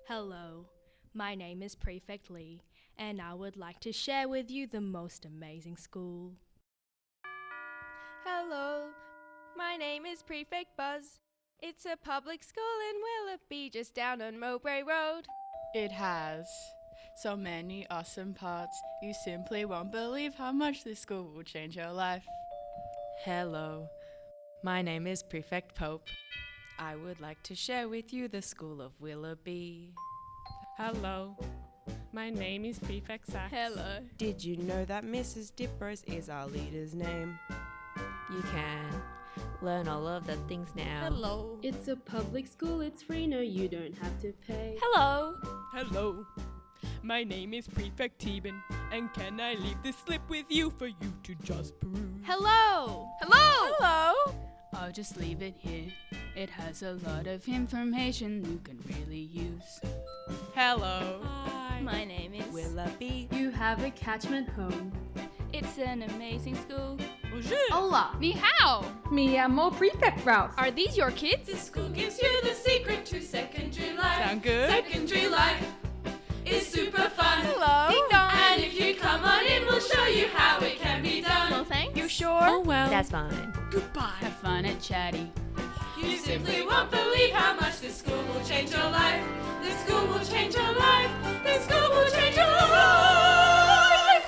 Hello, my name is Prefect Lee, and I would like to share with you the most amazing school. Hello, my name is Prefect Buzz. It's a public school in Willoughby, just down on Mowbray Road. It has so many awesome parts. You simply won't believe how much this school will change your life. Hello, my name is Prefect Pope. I would like to share with you the School of Willoughby. Hello, my name is Prefect Sax. Hello. Did you know that Mrs. Diprose is our leader's name? You can learn all of the things now. Hello. It's a public school, it's free, no you don't have to pay. Hello. Hello, my name is Prefect Teben, and can I leave this slip with you for you to just peruse? Hello. Hello. Hello. I'll just leave it here. It has a lot of information you can really use. Hello. Hi. My name is Willoughby. You have a catchment home. It's an amazing school. Bonjour. Hola. Ni hao. Me amo Prefect Ralph. Are these your kids? This school gives you the secret to secondary life. Sound good? Secondary life is super fun. Hello. Ding dong. And if you come on in, we'll show you how it can be done. Well, thanks. You sure? Oh well, that's fine. Goodbye. Have fun at Chatty. You simply won't believe how much this school will change your life. This school will change your life. This school will change your life.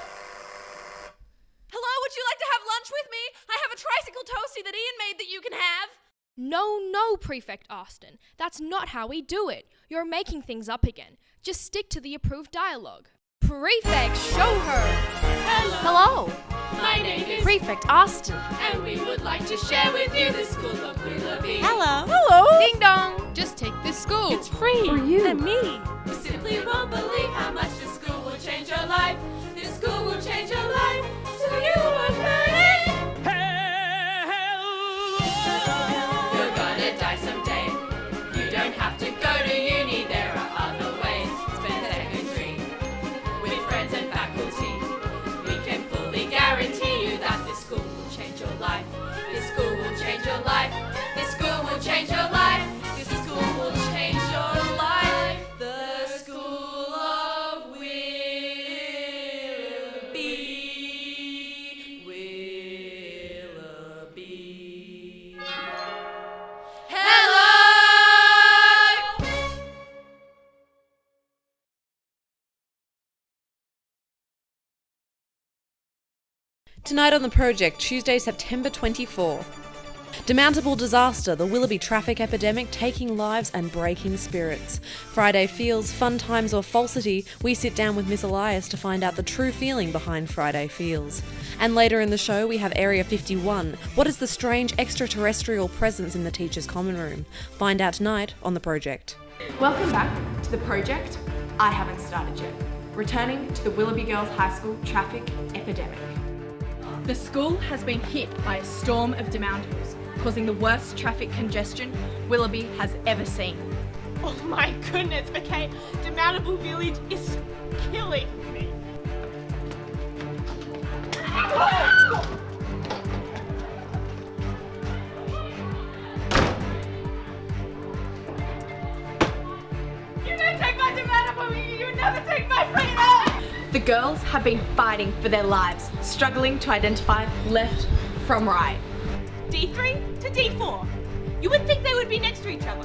Hello, would you like to have lunch with me? I have a tricycle toasty that Ian made that you can have. No, Prefect Austin. That's not how we do it. You're making things up again. Just stick to the approved dialogue. Prefect, show her! Hello. My name is Prefect Austin. and we would like to share with you the school of Willoughby. Hello. Ding dong. Just take this school. It's free. For you. And me. You simply won't believe how much this school will change your life. This school will change your life. So you won't learn. You're gonna die someday. You don't have to go to uni, there are other ways. Spend secondary with friends and faculty. We can fully guarantee you that this school will change your life. This school will change your life. This school will change your life. This school will change your life. The School of Willoughby. Willoughby. Hello! Tonight on the project, Tuesday, September 24. Demountable disaster, the Willoughby traffic epidemic taking lives and breaking spirits. Friday feels, fun times or falsity, we sit down with Miss Elias to find out the true feeling behind Friday feels. And later in the show we have Area 51. What is the strange extraterrestrial presence in the teacher's common room? Find out tonight on the project. Welcome back to the project. I haven't started yet. Returning to the Willoughby Girls High School traffic epidemic. The school has been hit by a storm of demountables, causing the worst traffic congestion Willoughby has ever seen. Oh my goodness, okay. Demountable Village is killing me. You don't take my demountable, you never take my freedom! The girls have been fighting for their lives, struggling to identify left from right. D3 to D4. You would think they would be next to each other.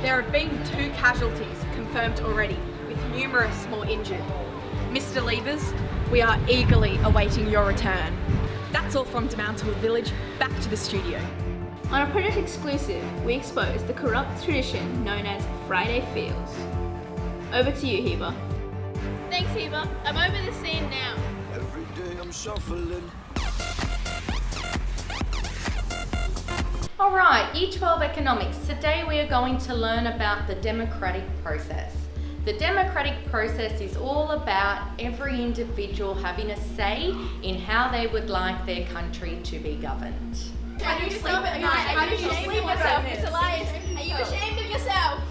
There have been 2 casualties confirmed already, with numerous more injured. Mr. Levers, we are eagerly awaiting your return. That's all from Demountable Village. Back to the studio. On a Project exclusive, we expose the corrupt tradition known as Friday Feels. Over to you, Heba. Thanks, Eva. I'm over the scene now. Every day I'm shuffling. Alright, Year 12 Economics. Today we are going to learn about the democratic process. The democratic process is all about every individual having a say in how they would like their country to be governed. Can you sleep at night? Are you ashamed of yourself, Miss Elias? Are you ashamed of yourself?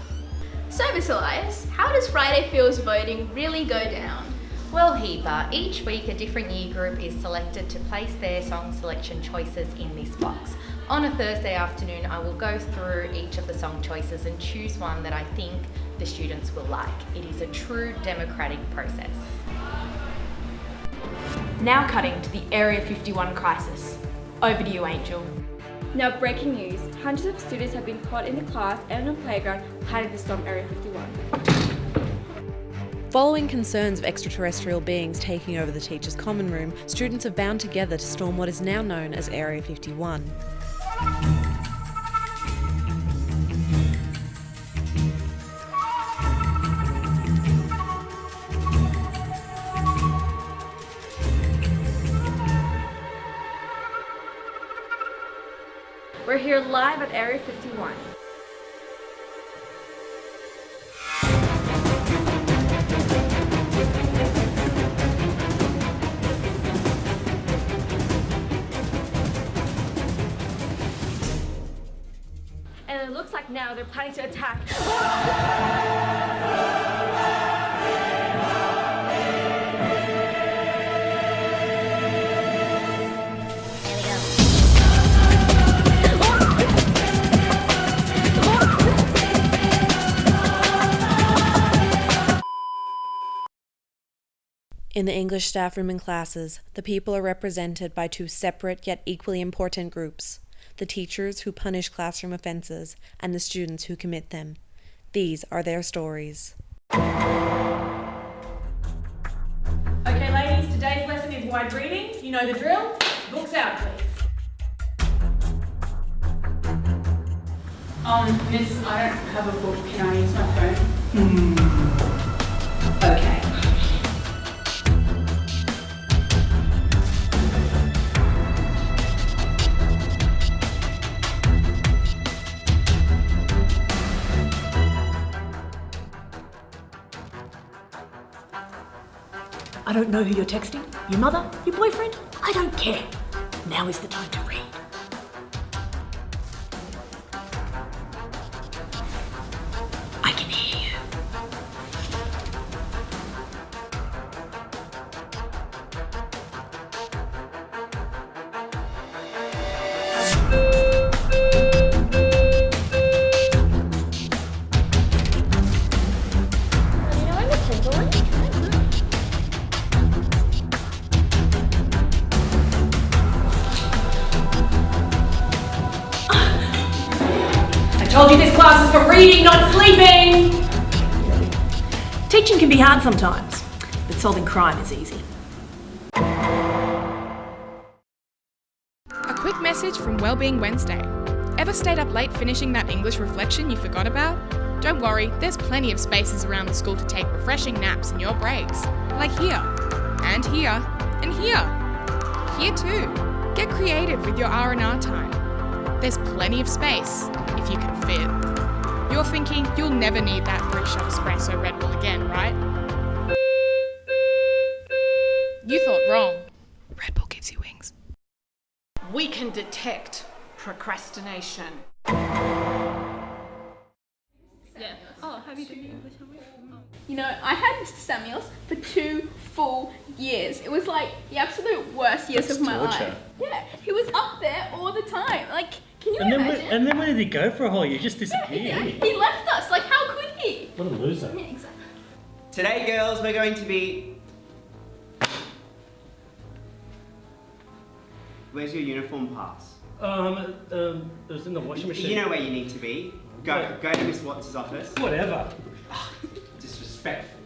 So, Miss Elias, how does Friday Feels voting really go down? Well, Heba, each week a different year group is selected to place their song selection choices in this box. On a Thursday afternoon, I will go through each of the song choices and choose one that I think the students will like. It is a true democratic process. Now cutting to the Area 51 crisis. Over to you, Angel. Now breaking news, hundreds of students have been caught in the class and on the playground hiding to storm Area 51. Following concerns of extraterrestrial beings taking over the teachers' common room, students have bound together to storm what is now known as Area 51. We're here live at Area 51. And it looks like now they're planning to attack. In the English staff room and classes, the people are represented by two separate yet equally important groups: the teachers who punish classroom offences and the students who commit them. These are their stories. Okay, ladies, today's lesson is wide reading. You know the drill. Books out, please. Miss, I don't have a book. Can I use my phone? Okay. I don't know who you're texting. Your mother? Your boyfriend? I don't care. Now is the time to read. I can hear you. I told you this class is for reading, not sleeping! Teaching can be hard sometimes, but solving crime is easy. A quick message from Wellbeing Wednesday. Ever stayed up late finishing that English reflection you forgot about? Don't worry, there's plenty of spaces around the school to take refreshing naps in your breaks. Like here, and here, and here. Here too. Get creative with your R&R time. There's plenty of space, if you can fit. You're thinking you'll never need that 3-shot espresso Red Bull again, right? You thought wrong. Red Bull gives you wings. We can detect procrastination. Yeah. Oh, have you done English? You know, I had Mr. Samuels for 2 full years. It was like the absolute worst years of my life. Yeah, he was up there all the time. Like, can you imagine? And then where did he go for a whole year? Just disappeared. Yeah, he left us. Like, how could he? What a loser. Yeah, exactly. Today, girls, we're going to be... Where's your uniform pass? It was in the washing machine. You know where you need to be. Go to Miss Watts' office. Whatever. Disrespectful.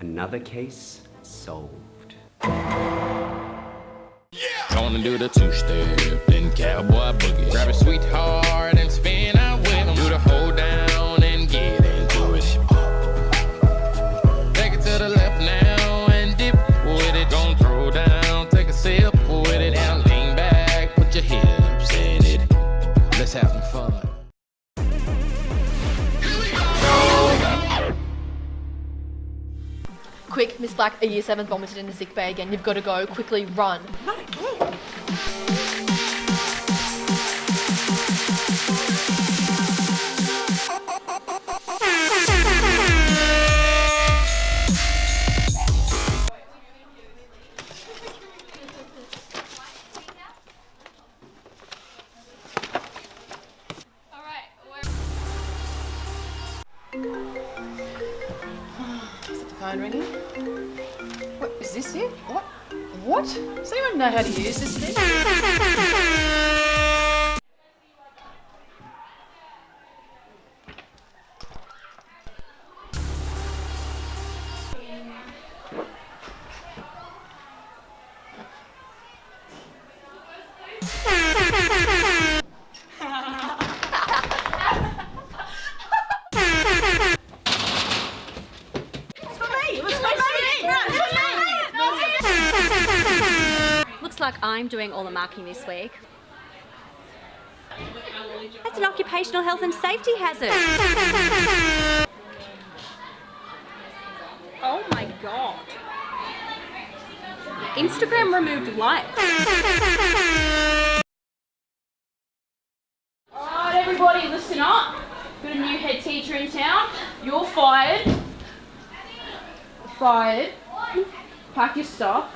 Another case solved. Gonna do the 2-step, then cowboy boogie. Grab a sweetheart and spin out with him. Do the hold down and get into it. Take it to the left now and dip with it. Gonna throw down, take a sip with it. Now lean back, put your hips in it. Let's have some fun. Quick, Miss Black, a year 7 vomited in the sick bay again. You've got to go. Quickly, run. phone ringing. What, is this it? What? What? Does anyone know how to use this thing? Looks like I'm doing all the marking this week. That's an occupational health and safety hazard. Oh my god. Instagram removed likes. Alright, everybody, listen up. Got a new head teacher in town. You're fired. Fired. Pack your stuff.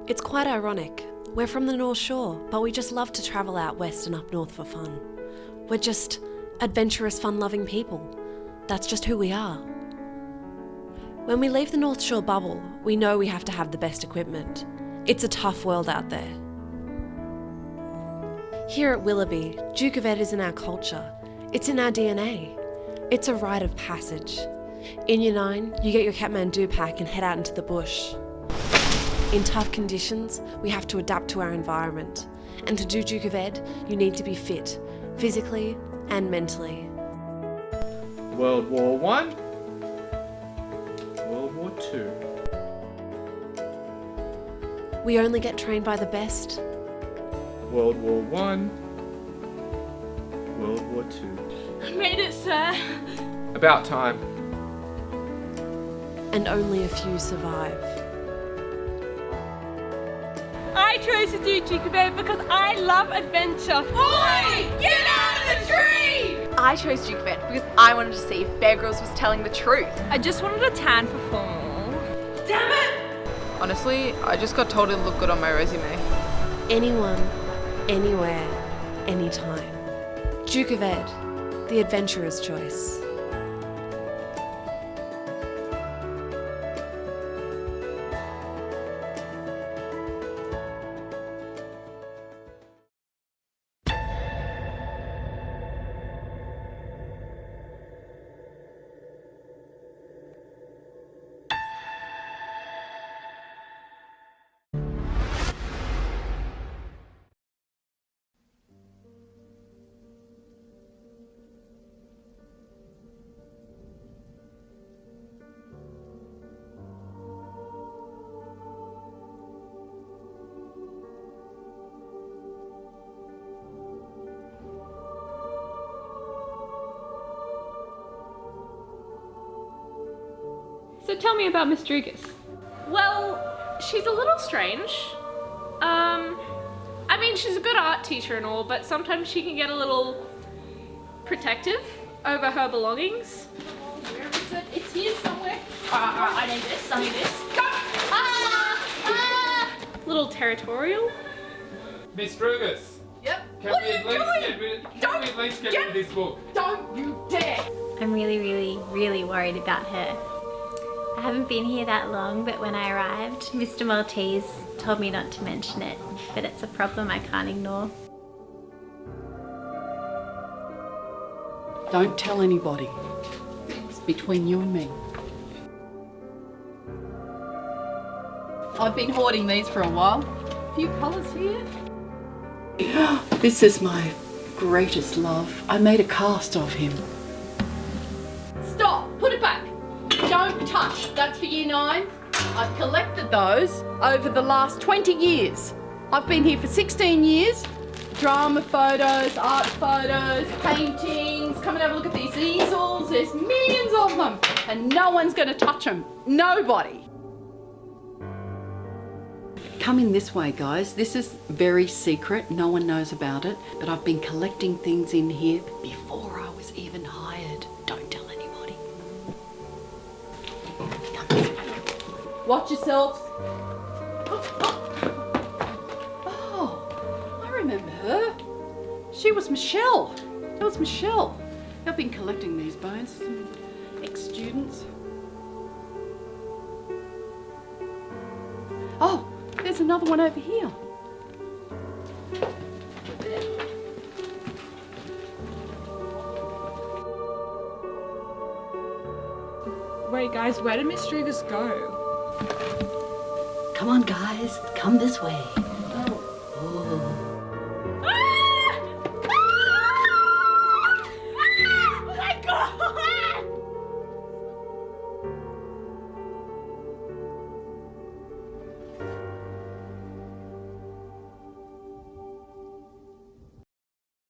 It's quite ironic. We're from the North Shore, but we just love to travel out west and up north for fun. We're just adventurous, fun-loving people. That's just who we are. When we leave the North Shore bubble, we know we have to have the best equipment. It's a tough world out there. Here at Willoughby, Duke of Ed is in our culture. It's in our DNA. It's a rite of passage. In Year 9, you get your Kathmandu pack and head out into the bush. In tough conditions, we have to adapt to our environment. And to do Duke of Ed, you need to be fit, physically and mentally. World War I, World War II. We only get trained by the best. World War I, World War II. I made it, sir. About time. And only a few survive. I chose to do Duke of Ed because I love adventure. Boy, get out of the tree! I chose Duke of Ed because I wanted to see if Bear Grylls was telling the truth. I just wanted a tan for formal. Damn it! Honestly, I just got told it'll look good on my resume. Anyone, anywhere, anytime. Duke of Ed, the adventurer's choice. So tell me about Miss Drugas. Well, she's a little strange. I mean, she's a good art teacher and all, but sometimes she can get a little protective over her belongings. Where is it? It's here somewhere. I need this. I need this. Go! Little territorial. Miss Drugas. Yep. Can we at least get rid of this book? Don't you dare! I'm really worried about her. I haven't been here that long, but when I arrived, Mr. Maltese told me not to mention it, but it's a problem I can't ignore. Don't tell anybody. It's between you and me. I've been hoarding these for a while. A few colours here. This is my greatest love. I made a cast of him. Stop! Put it back! Don't touch! That's for Year 9. I've collected those over the last 20 years. I've been here for 16 years. Drama photos, art photos, paintings. Come and have a look at these easels. There's millions of them. And no one's going to touch them. Nobody. Come in this way, guys. This is very secret. No one knows about it. But I've been collecting things in here before I was even hired. Don't tell anybody. Come this way. Watch yourselves. Oh, I remember her. She was Michelle. That was Michelle. I've been collecting these bones. Some ex-students. Oh, there's another one over here. Wait, guys, where did Miss Strivers go? Come on, guys. Come this way. Oh my god!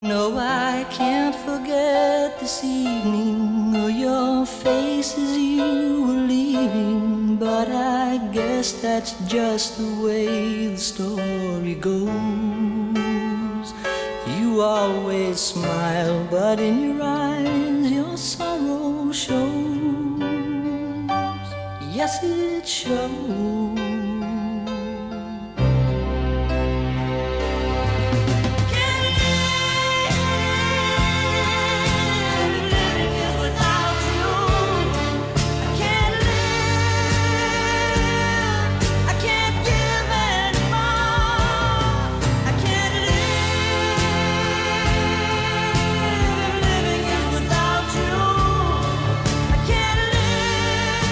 No, I can't forget this evening or your face as you were leaving. But I guess that's just the way the story goes. You always smile, but in your eyes your sorrow shows. Yes, it shows.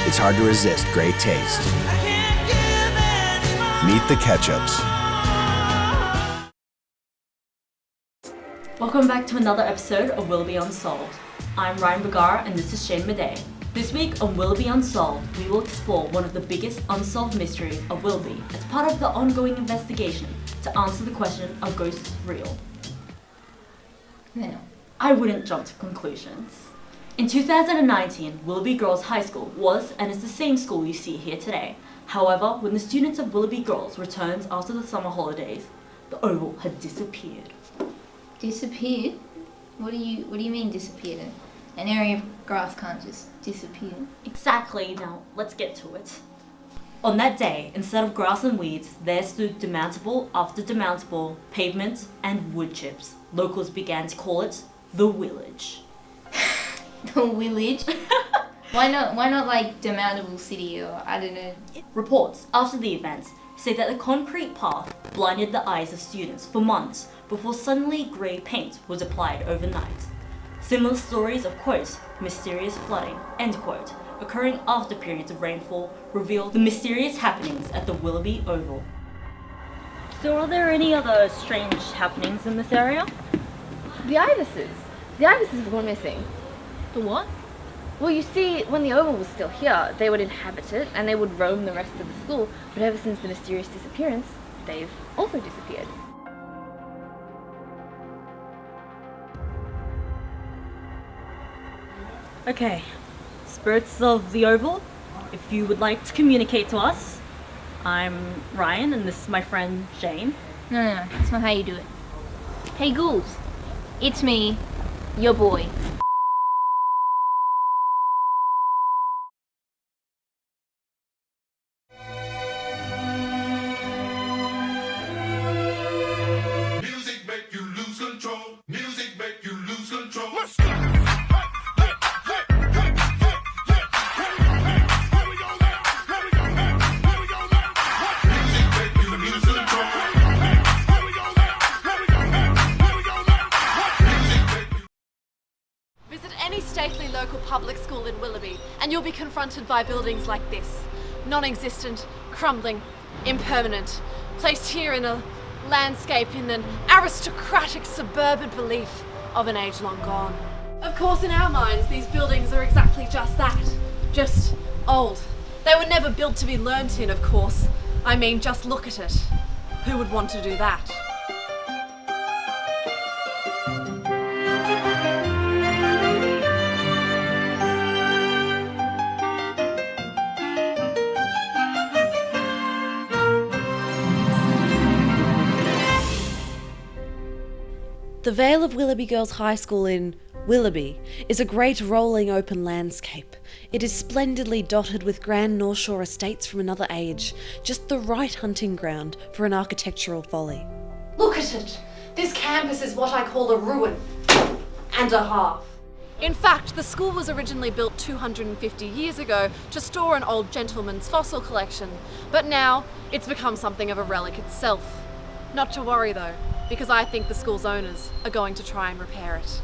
It's hard to resist great taste. Meet the Ketchups. Welcome back to another episode of Willoughby Unsolved. I'm Ryan Bagara and this is Shane Madej. This week on Willoughby Unsolved, we will explore one of the biggest unsolved mysteries of Willoughby as part of the ongoing investigation to answer the question, are ghosts real? No, I wouldn't jump to conclusions. In 2019, Willoughby Girls High School was and is the same school you see here today. However, when the students of Willoughby Girls returned after the summer holidays, the oval had disappeared. Disappeared? What do you mean disappeared? An area of grass can't just disappear. Exactly, now let's get to it. On that day, instead of grass and weeds, there stood demountable after demountable pavement and wood chips. Locals began to call it the Village. The Village? Why not like demountable city or I don't know? Reports after the event say that the concrete path blinded the eyes of students for months before suddenly grey paint was applied overnight. Similar stories of, quote, mysterious flooding, end quote, occurring after periods of rainfall reveal the mysterious happenings at the Willoughby Oval. So are there any other strange happenings in this area? The ibises. The ibises have gone missing. The what? Well, you see, when the oval was still here, they would inhabit it and they would roam the rest of the school, but ever since the mysterious disappearance, they've also disappeared. Okay, spirits of the oval, if you would like to communicate to us, I'm Ryan and this is my friend Jane. No, that's not how you do it. Hey ghouls, it's me, your boy. Stately local public school in Willoughby, and you'll be confronted by buildings like this. Non-existent, crumbling, impermanent, placed here in a landscape in an aristocratic suburban belief of an age long gone. Of course, in our minds, these buildings are exactly just that. Just old. They were never built to be learnt in, of course. I mean, just look at it. Who would want to do that? The Vale of Willoughby Girls High School in Willoughby is a great rolling open landscape. It is splendidly dotted with grand North Shore estates from another age, just the right hunting ground for an architectural folly. Look at it! This campus is what I call a ruin and a half. In fact, the school was originally built 250 years ago to store an old gentleman's fossil collection, but now it's become something of a relic itself. Not to worry though, because I think the school's owners are going to try and repair it.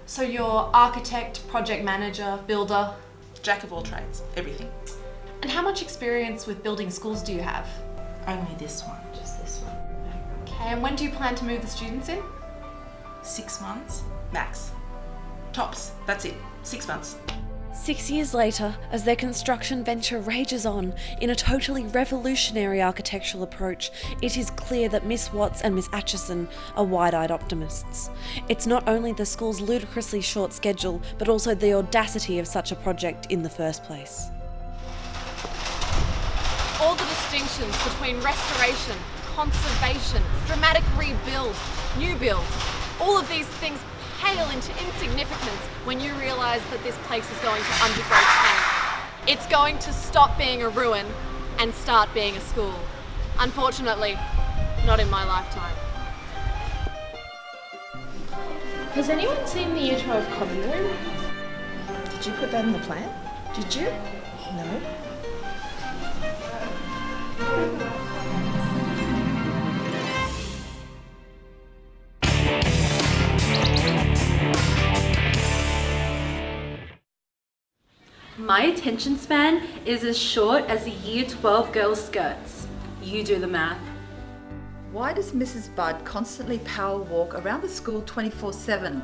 So you're architect, project manager, builder? Jack of all trades, everything. And how much experience with building schools do you have? Only this one, just this one. Okay, and when do you plan to move the students in? 6 months, max. Tops, that's it, 6 months. 6 years later, as their construction venture rages on in a totally revolutionary architectural approach, it is clear that Miss Watts and Miss Atchison are wide-eyed optimists. It's not only the school's ludicrously short schedule, but also the audacity of such a project in the first place. All the distinctions between restoration, conservation, dramatic rebuild, new build, all of these things pale into insignificance when you realise that this place is going to undergo change. It's going to stop being a ruin and start being a school. Unfortunately, not in my lifetime. Has anyone seen the Year 12 common room? Did you put that in the plan? Did you? No. My attention span is as short as the Year 12 girls' skirts. You do the math. Why does Mrs. Budd constantly power walk around the school 24/7?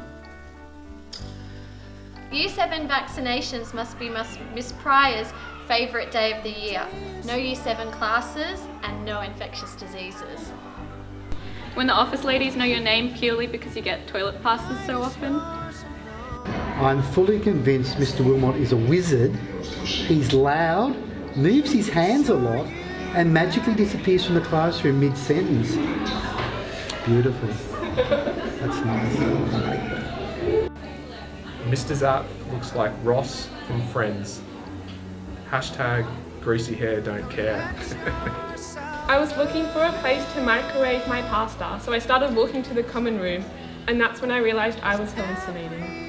Year 7 vaccinations must be Miss Pryor's favourite day of the year. No Year 7 classes and no infectious diseases. When the office ladies know your name purely because you get toilet passes so often. I'm fully convinced Mr. Wilmot is a wizard. He's loud, moves his hands a lot, and magically disappears from the classroom mid-sentence. Beautiful. That's nice. I like that. Mr. Zapp looks like Ross from Friends. Hashtag greasy hair don't care. I was looking for a place to microwave my pasta, so I started walking to the common room, and that's when I realised I was hallucinating.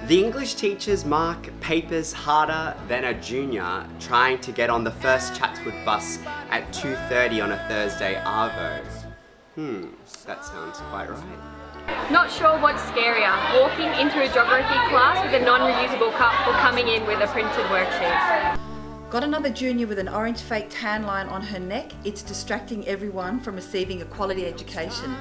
The English teachers mark papers harder than a junior trying to get on the first Chatswood bus at 2:30 on a Thursday arvo. That sounds quite right. Not sure what's scarier, walking into a geography class with a non-reusable cup or coming in with a printed worksheet. Got another junior with an orange fake tan line on her neck? It's distracting everyone from receiving a quality education.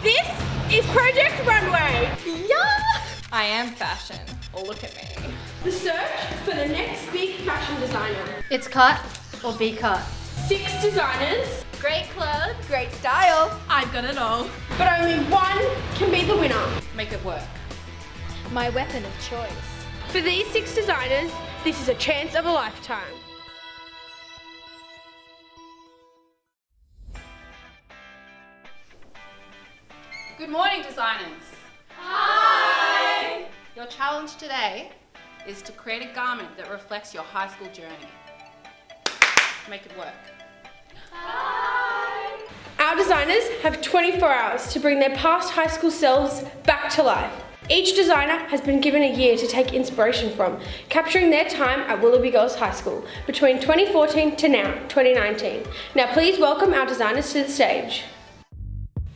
This is Project Runway. Yeah! I am fashion. Look at me. The search for the next big fashion designer. It's cut or be cut. 6 designers. Great clothes. Great style. I've got it all. But only one can be the winner. Make it work. My weapon of choice. For these 6 designers, this is a chance of a lifetime. Good morning, designers. Hi! Your challenge today is to create a garment that reflects your high school journey. Make it work. Our designers have 24 hours to bring their past high school selves back to life. Each designer has been given a year to take inspiration from, capturing their time at Willoughby Girls High School between 2014 to now, 2019. Now please welcome our designers to the stage.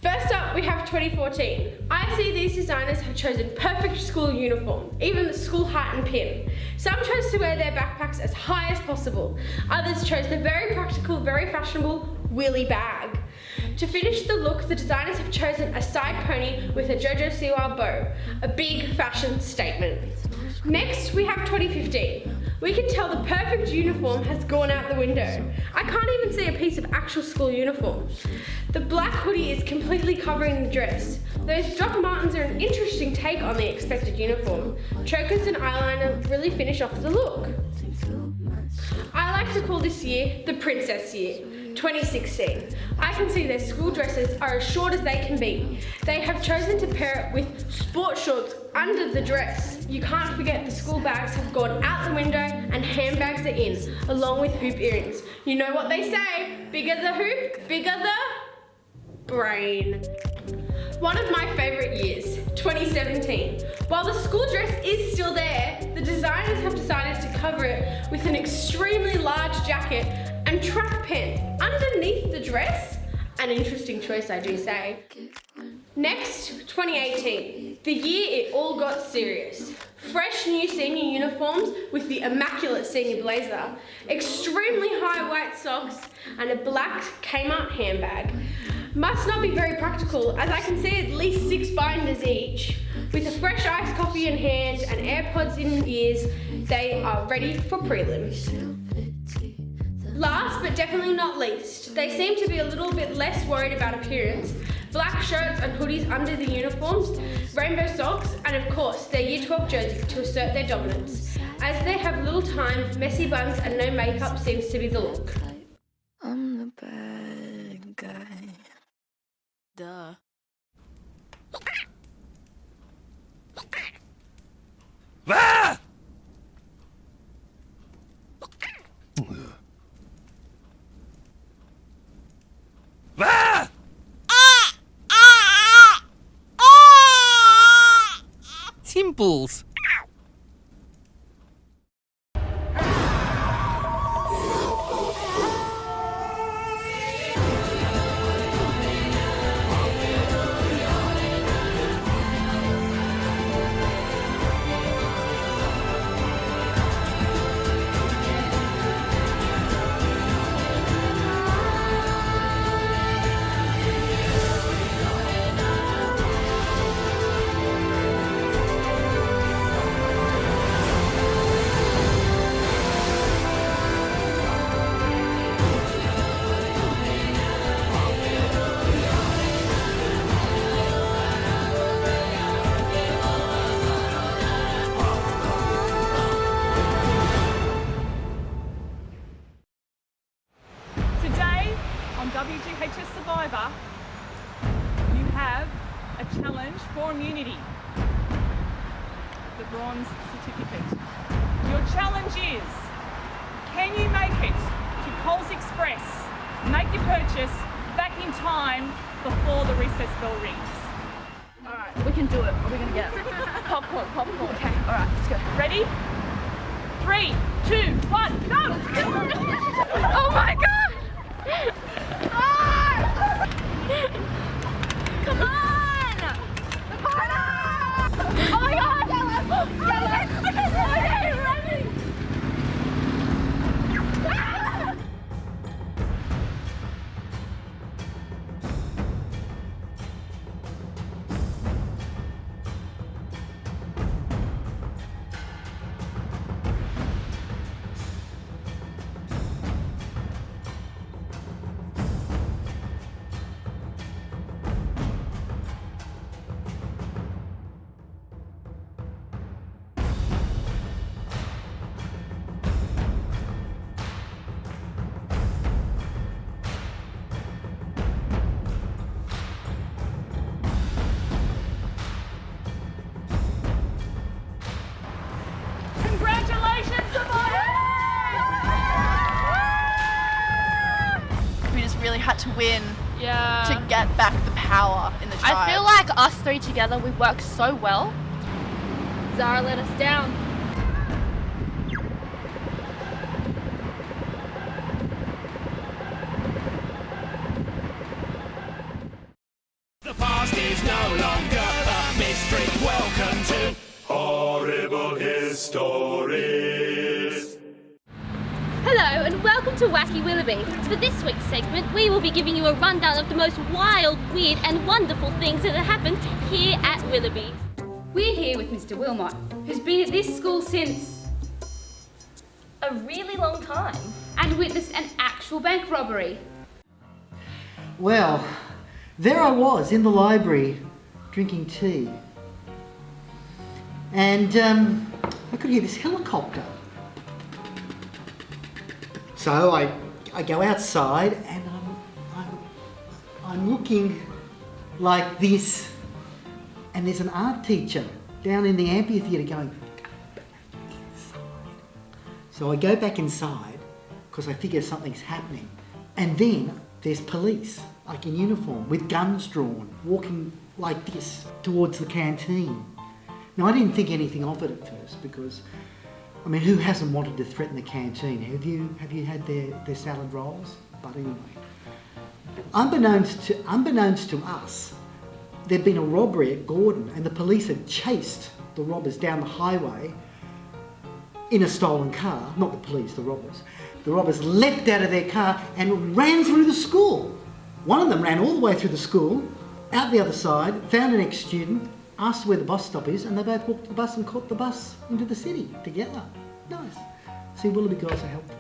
First up, we have 2014. I see these designers have chosen perfect school uniform, even the school hat and pin. Some chose to wear their backpacks as high as possible. Others chose the very practical, very fashionable Willy bag. To finish the look, the designers have chosen a side pony with a Jojo Siwa bow, a big fashion statement. Next, we have 2015. We can tell the perfect uniform has gone out the window. I can't even see a piece of actual school uniform. The black hoodie is completely covering the dress. Those Doc Martens are an interesting take on the expected uniform. Chokers and eyeliner really finish off the look. I like to call this year the princess year. 2016. I can see their school dresses are as short as they can be. They have chosen to pair it with sport shorts under the dress. You can't forget the school bags have gone out the window and handbags are in, along with hoop earrings. You know what they say, bigger the hoop, bigger the brain. One of my favourite years, 2017. While the school dress is still there, the designers have decided to cover it with an extremely large jacket and track pants underneath the dress. An interesting choice, I do say. Next, 2018, the year it all got serious. Fresh new senior uniforms with the immaculate senior blazer, extremely high white socks, and a black Kmart handbag. Must not be very practical, as I can see at least 6 binders each. With a fresh iced coffee in hand and AirPods in ears, they are ready for prelims. Last but definitely not least, they seem to be a little bit less worried about appearance. Black shirts and hoodies under the uniforms, rainbow socks, and of course their Year 12 jersey to assert their dominance. As they have little time, messy buns and no makeup seems to be the look. I'm the bad guy. Duh. Ah! Ah! Simples. Today on WGHS Survivor, you have a challenge for immunity, the bronze certificate. Your challenge is, can you make it to Coles Express, make your purchase back in time before the recess bell rings? All right, we can do it. What are we going to get? Popcorn. Okay, all right, let's go. Ready? 3, 2, 1, go! Oh my God! Come on! Oh my God! Okay, running! Congratulations, Survivor! We just really had to win Yeah. to get back the power in the tribe. I feel like us three together, we work so well. Zara let us down. The past is no longer a mystery. Welcome to Horrible Histories. Hello and welcome to Wacky Willoughby. For this week's segment, we will be giving you a rundown of the most wild, weird and wonderful things that have happened here at Willoughby. We're here with Mr. Wilmot, who's been at this school since A really long time. and witnessed an actual bank robbery. Well, there I was in the library drinking tea. And I could hear this helicopter. So I I go outside and I'm looking like this, and there's an art teacher down in the amphitheatre going, "Go back inside." So I go back inside because I figure something's happening, and then there's police, like in uniform, with guns drawn, walking like this towards the canteen. Now, I didn't think anything of it at first because, I mean, who hasn't wanted to threaten the canteen? Have you had their salad rolls? But anyway, unbeknownst to us, there'd been a robbery at Gordon and the police had chased the robbers down the highway in a stolen car. Not the police, the robbers. The robbers leapt out of their car and ran through the school. One of them ran all the way through the school, out the other side, found an ex-student, asked where the bus stop is, and they both walked to the bus and caught the bus into the city together. Nice. See, Willoughby girls are helpful.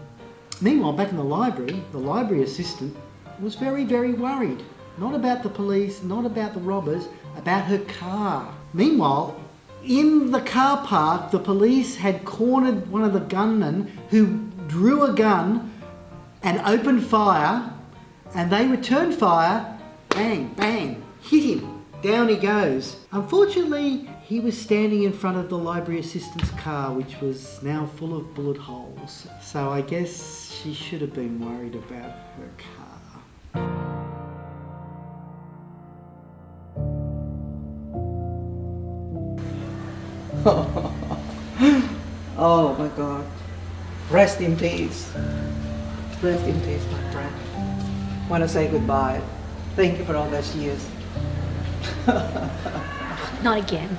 Meanwhile, back in the library assistant was very, very worried. Not about the police, not about the robbers, about her car. Meanwhile, in the car park, the police had cornered one of the gunmen who drew a gun and opened fire, and they returned fire, bang, bang, hit him, down he goes. Unfortunately, he was standing in front of the library assistant's car, which was now full of bullet holes. So I guess she should have been worried about her car. Oh my God. Rest in peace. Rest in peace, my friend. Want to say goodbye. Thank you for all those years. Not again.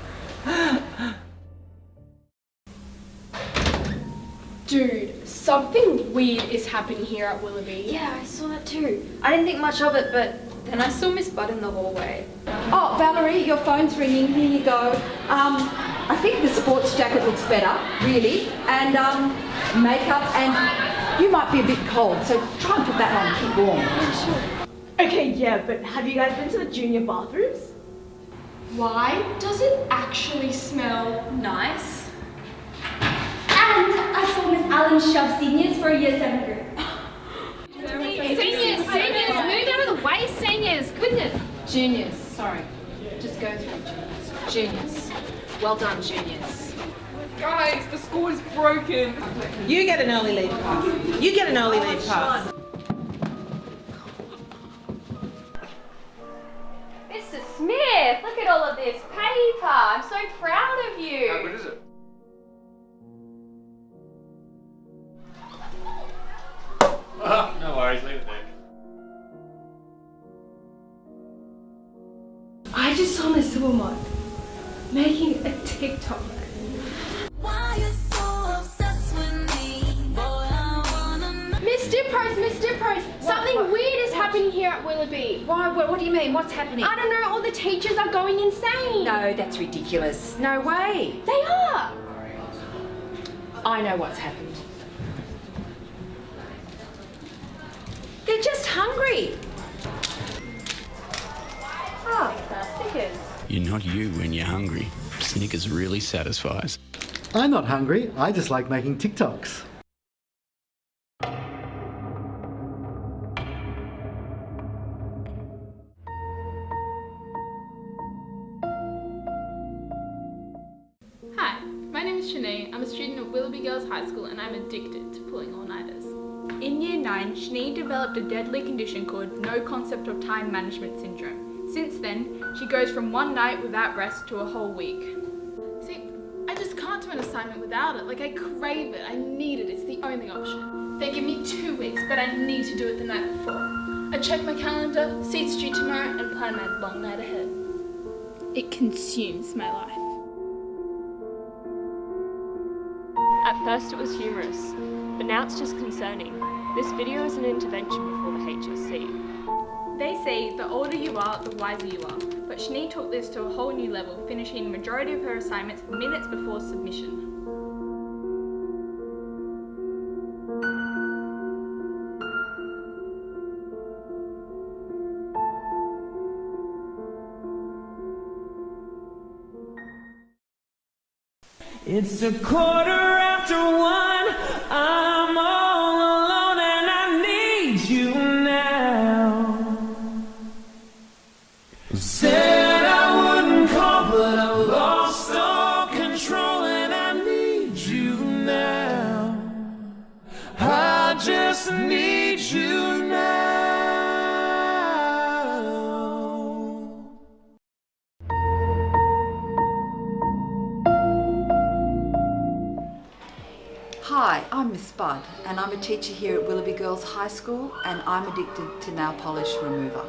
Dude, something weird is happening here at Willoughby. Yeah, I saw that too. I didn't think much of it, but then I saw Miss Budd in the hallway. Oh, Valerie, your phone's ringing. Here you go. I think the sports jacket looks better, really. And makeup, and you might be a bit cold, so try and put that on and keep warm. Yeah, sure. Okay, yeah, but have you guys been to the junior bathrooms? Why does it actually smell nice? And I saw Miss Allen shove seniors for a year 7 group. Seniors, move out of the way, seniors. Goodness. Juniors, sorry. Just go through juniors. Well done, juniors. Guys, the score is broken. You get an early leave pass. You get an early leave pass. Mr. Smith, look at all of this paper. I'm so proud of you. How good is it? No worries, leave it there. I just saw Miss Wilmot making a TikTok. Miss Diprose, something weird is happening here at Willoughby. Why? What do you mean? What's happening? I don't know, all the teachers are going insane. No, that's ridiculous. No way. They are. I know what's happened. They're just hungry. Snickers. You're not you when you're hungry. Snickers really satisfies. I'm not hungry, I just like making TikToks. Hi, my name is Shanae. I'm a student at Willoughby Girls High School and I'm addicted to pulling all-nighters. In Year 9, Shanae developed a deadly condition called no concept of time management syndrome. Since then, she goes from one night without rest to a whole week. See, I just can't do an assignment without it. Like, I crave it, I need it, it's the only option. They give me 2 weeks, but I need to do it the night before. I check my calendar, see it's due tomorrow, and plan my long night ahead. It consumes my life. At first it was humorous, but now it's just concerning. This video is an intervention before the HSC. They say the older you are, the wiser you are, but Shanae took this to a whole new level, finishing the majority of her assignments minutes before submission. It's 1:15. I'm all alone and I need just need you now. Hi, I'm Miss Spud and I'm a teacher here at Willoughby Girls High School and I'm addicted to nail polish remover.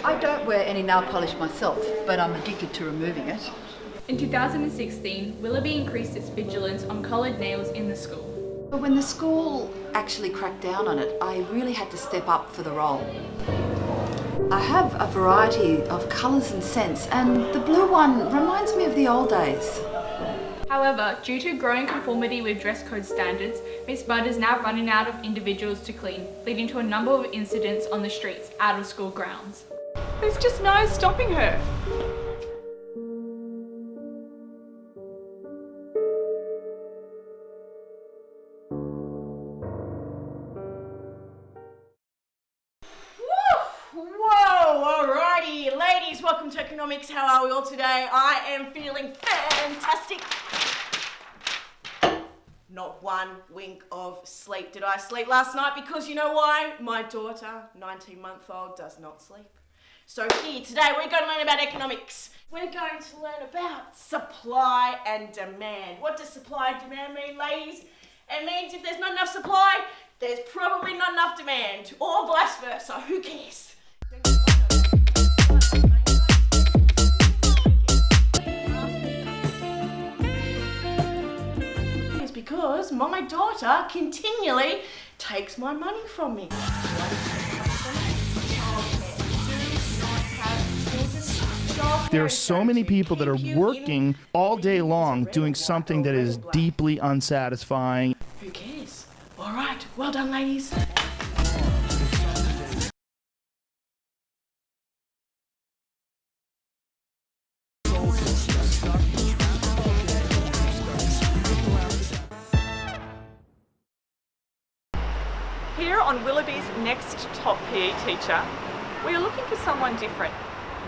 I don't wear any nail polish myself, but I'm addicted to removing it. In 2016, Willoughby increased its vigilance on coloured nails in the school. But when the school actually cracked down on it, I really had to step up for the role. I have a variety of colours and scents, and the blue one reminds me of the old days. However, due to growing conformity with dress code standards, Miss Budd is now running out of individuals to clean, leading to a number of incidents on the streets out of school grounds. There's just no stopping her. Whoa, alrighty. Ladies, welcome to Economics. How are we all today? I am feeling fantastic. Not one wink of sleep did I sleep last night because you know why? My daughter, 19-month-old, does not sleep. So here today we're going to learn about economics. We're going to learn about supply and demand. What does supply and demand mean, ladies? It means if there's not enough supply, there's probably not enough demand, or vice versa. Who cares? It's because my daughter continually takes my money from me. There are so many people that are working all day long doing something that is deeply unsatisfying. Who cares? All right, well done, ladies. Here on Willoughby's next top PE teacher, we are looking for someone different.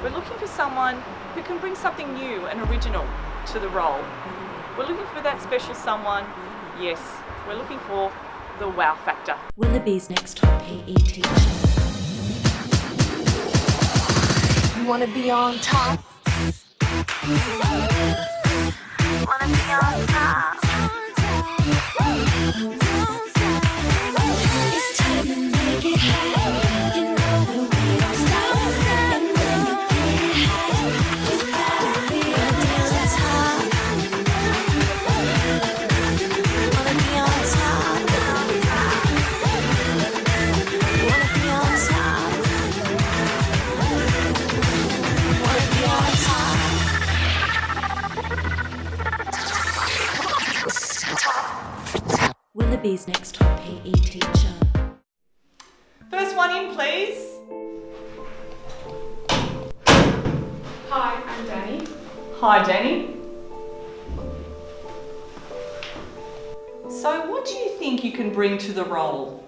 We're looking for someone who can bring something new and original to the role. We're looking for that special someone. Yes, we're looking for the wow factor. Willoughby's next top PE teacher. You wanna be on top? Wanna be on top? It's time to make it happen. You know that we don't stop. And when you get high, you gotta be on top. Wanna be on top? Wanna be on top? Wanna be on top? Willoughby's next top PE teacher. First one in, please. Hi, I'm Danny. Hi, Danny. So what do you think you can bring to the role?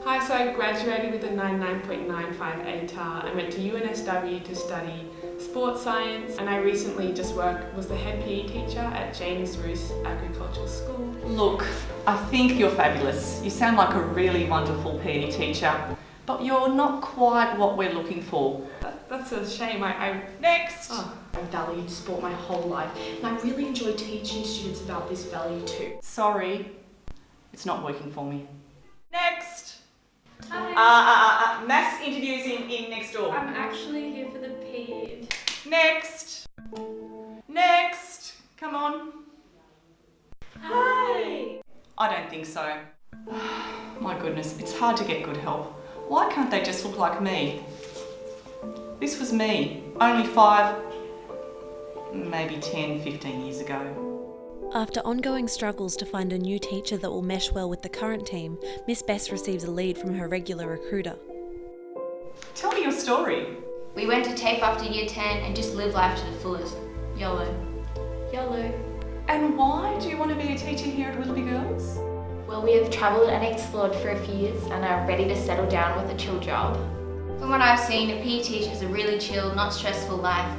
Hi, so I graduated with a 99.95 ATAR. I went to UNSW to study sports science, and I recently just was the head PE teacher at James Roos Agricultural School. Look, I think you're fabulous. You sound like a really wonderful PE teacher, but you're not quite what we're looking for. That's a shame. Next! I've valued sport my whole life, and I really enjoy teaching students about this value too. Sorry, it's not working for me. Next! Hi. Mass interviews in next door. I'm actually here for the PE. Next! Next! Come on. Hi! I don't think so. My goodness, it's hard to get good help. Why can't they just look like me? This was me, only 5, maybe 10, 15 years ago. After ongoing struggles to find a new teacher that will mesh well with the current team, Miss Bess receives a lead from her regular recruiter. Tell me your story. We went to TAFE after year 10 and just lived life to the fullest. YOLO. YOLO. And why do you want to be a teacher here at Willoughby Girls? Well, we have travelled and explored for a few years and are ready to settle down with a chill job. From what I've seen, a PE teacher has a really chill, not stressful life.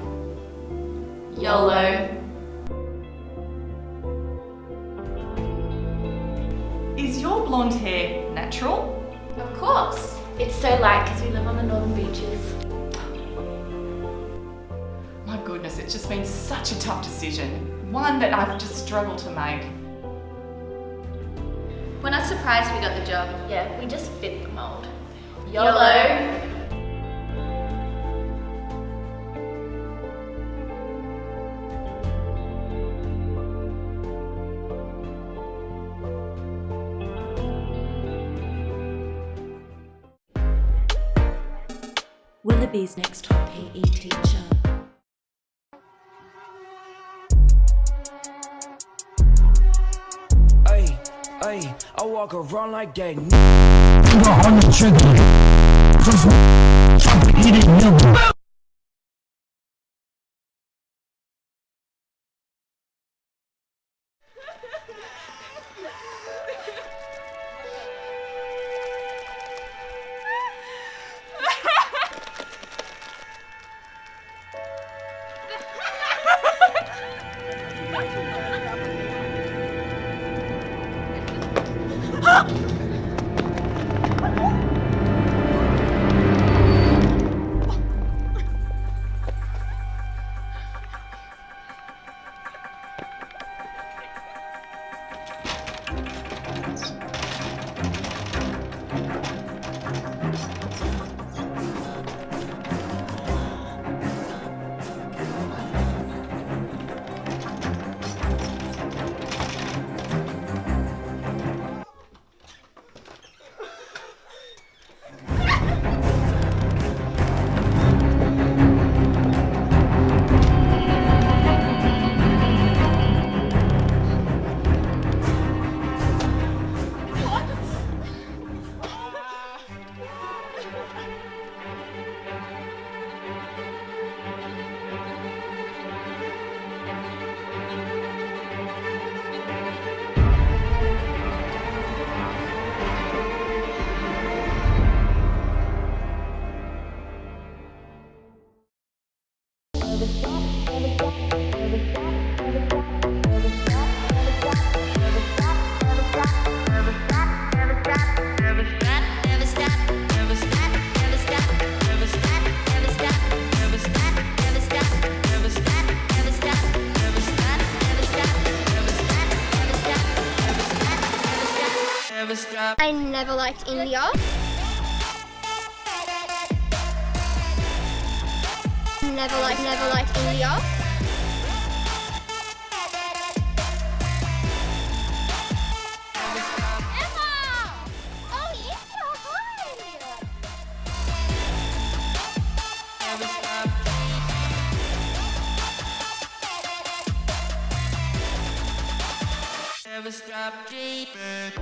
YOLO. Is your blonde hair natural Of course. It's so light because we live on the northern beaches. My goodness, it's just been such a tough decision. One that I've just struggled to make. We're not surprised we got the job. Yeah, we just fit the mold. YOLO. Willoughby's next top PE teacher. Ay, I walk around like that on the trigger. He didn't know. I never liked India. Never liked India. Emma! Oh, India, hi! Never stop dreaming.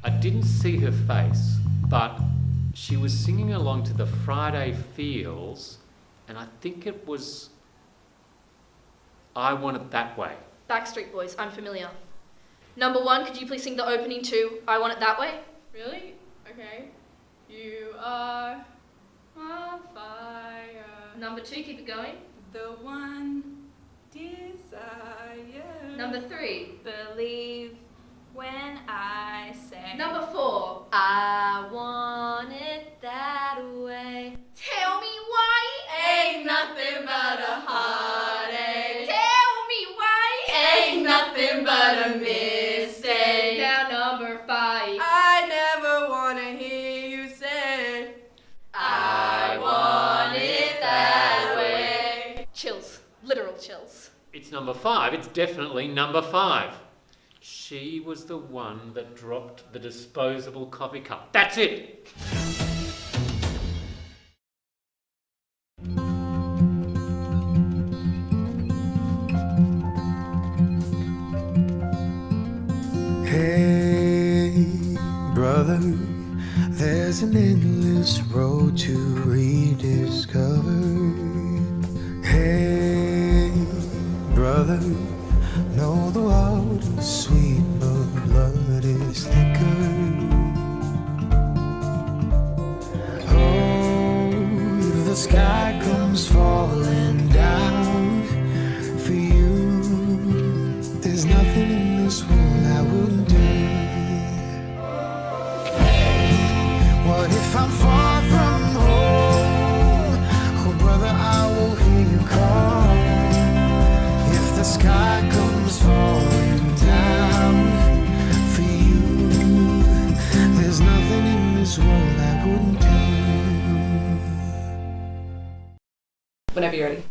I didn't see her face, but she was singing along to the Friday Feels, and I think it was I Want It That Way. Backstreet Boys, I'm familiar. Number 1, could you please sing the opening to I Want It That Way? Really? Okay. You are my fire. Number 2, keep it going. The one desire. Number 3, Believe when I say. Number 4, I want it that way. Tell me why Ain't nothing but a heartache. Tell me why Ain't nothing but a mistake. Now number 5, I never wanna hear you say I want it that way. Chills, literal chills. It's number 5. It's definitely number 5. She was the one that dropped the disposable coffee cup. That's it. Hey, brother, there's There's an endless road to rediscover. Hey, brother, know the water's sweet, but blood is thicker. Oh, if the sky comes falling down for you, there's nothing in this world I wouldn't do. What if I'm far from home? Oh, brother, I will hear you call. If the sky comes falling down for you, there's nothing in this world I wouldn't do. Whenever you're ready.